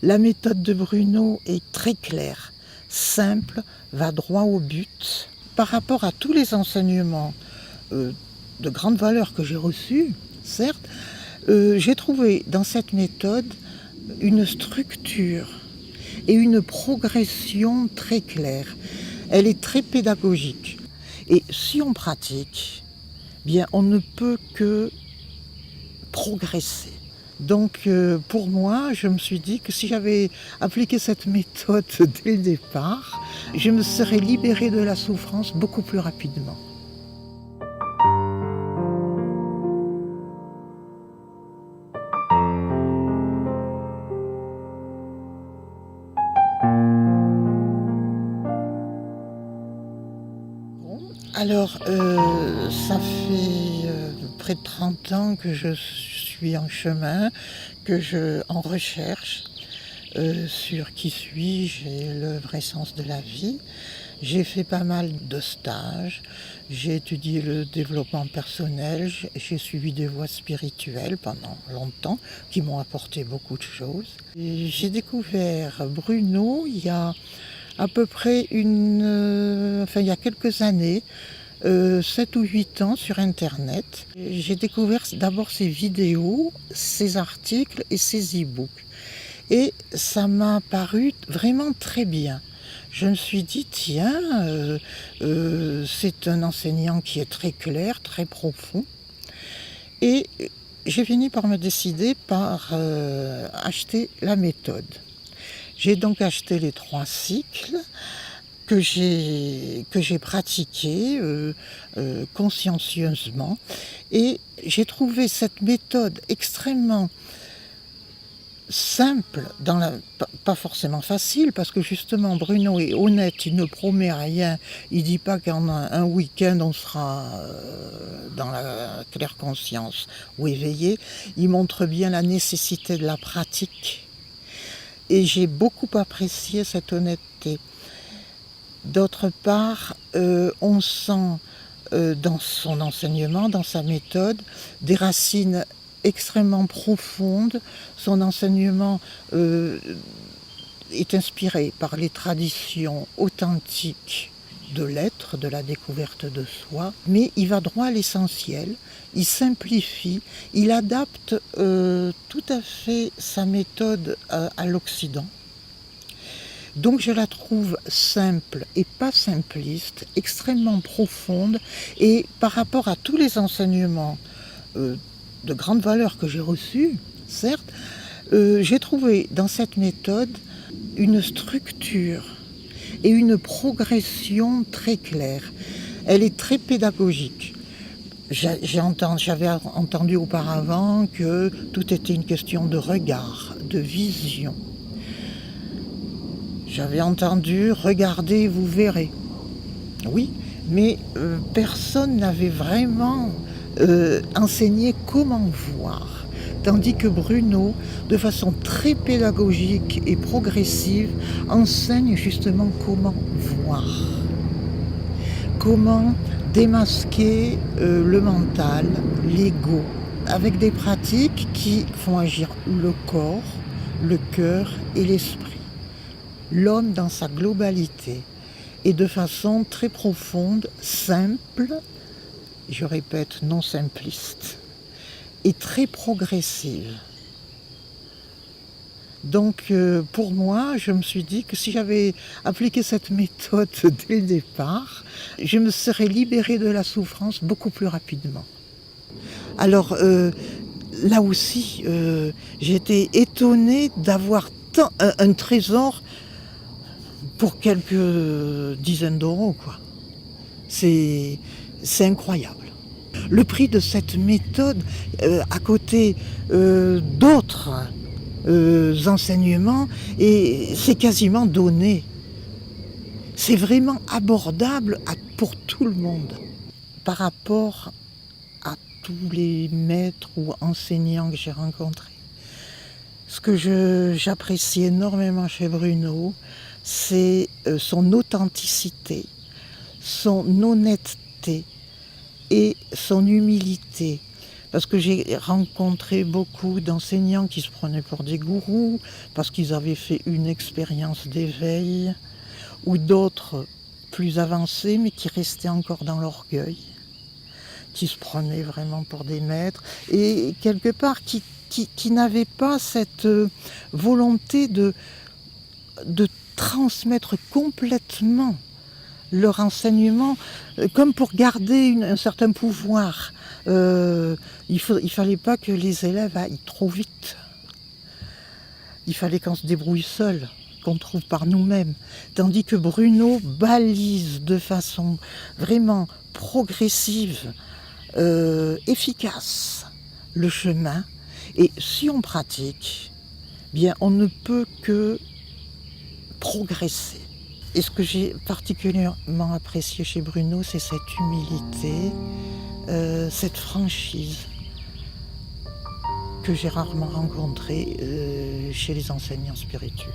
La méthode de Bruno est très claire, simple, va droit au but. Par rapport à tous les enseignements de grande valeur que j'ai reçus, certes, j'ai trouvé dans cette méthode une structure et une progression très claire. Elle est très pédagogique. Et si on pratique, bien, on ne peut que progresser. Donc pour moi, je me suis dit que si j'avais appliqué cette méthode dès le départ, je me serais libérée de la souffrance beaucoup plus rapidement. Alors, ça fait près de 30 ans que je suis en chemin, en recherche sur qui suis-je et le vrai sens de la vie. J'ai fait pas mal de stages, j'ai étudié le développement personnel, j'ai suivi des voies spirituelles pendant longtemps qui m'ont apporté beaucoup de choses. Et j'ai découvert Bruno il y a à peu près il y a quelques années, 7 ou 8 ans sur Internet. J'ai découvert d'abord ses vidéos, ses articles et ses e-books. Et ça m'a paru vraiment très bien. Je me suis dit, tiens, c'est un enseignant qui est très clair, très profond. Et j'ai fini par me décider par acheter la méthode. J'ai donc acheté les 3 cycles que j'ai pratiqués consciencieusement. Et j'ai trouvé cette méthode extrêmement simple, pas forcément facile, parce que justement Bruno est honnête, il ne promet rien, il ne dit pas qu'en un week-end on sera dans la claire conscience ou éveillé. Il montre bien la nécessité de la pratique et j'ai beaucoup apprécié cette honnêteté. D'autre part, on sent dans son enseignement, dans sa méthode, des racines extrêmement profonde. Son enseignement est inspiré par les traditions authentiques de l'être, de la découverte de soi, mais il va droit à l'essentiel, il simplifie, il adapte tout à fait sa méthode à l'Occident. Donc je la trouve simple et pas simpliste, extrêmement profonde, et par rapport à tous les enseignements de grande valeur que j'ai reçus, certes, j'ai trouvé dans cette méthode une structure et une progression très claire. Elle est très pédagogique. J'avais entendu auparavant que tout était une question de regard, de vision. J'avais entendu « regardez, vous verrez ». Oui, mais personne n'avait vraiment enseigné comment voir. Tandis que Bruno, de façon très pédagogique et progressive, enseigne justement comment voir. Comment démasquer le mental, l'ego, avec des pratiques qui font agir le corps, le cœur et l'esprit. L'homme dans sa globalité et de façon très profonde, simple, je répète, non simpliste, et très progressive. Donc pour moi, je me suis dit que si j'avais appliqué cette méthode dès le départ, je me serais libérée de la souffrance beaucoup plus rapidement. Alors là aussi, j'ai été étonnée d'avoir un trésor pour quelques dizaines d'euros, quoi. C'est incroyable. Le prix de cette méthode, à côté d'autres enseignements, et c'est quasiment donné. C'est vraiment abordable pour tout le monde. Par rapport à tous les maîtres ou enseignants que j'ai rencontrés, ce que j'apprécie énormément chez Bruno, c'est son authenticité, son honnêteté et son humilité. Parce que j'ai rencontré beaucoup d'enseignants qui se prenaient pour des gourous, parce qu'ils avaient fait une expérience d'éveil, ou d'autres plus avancés, mais qui restaient encore dans l'orgueil, qui se prenaient vraiment pour des maîtres, et quelque part qui n'avaient pas cette volonté de transmettre complètement leur enseignement, comme pour garder un certain pouvoir. Il fallait pas que les élèves aillent trop vite. Il fallait qu'on se débrouille seul, qu'on trouve par nous-mêmes. Tandis que Bruno balise de façon vraiment progressive, efficace, le chemin. Et si on pratique, bien on ne peut que progresser. Et ce que j'ai particulièrement apprécié chez Bruno, c'est cette humilité, cette franchise que j'ai rarement rencontrée chez les enseignants spirituels.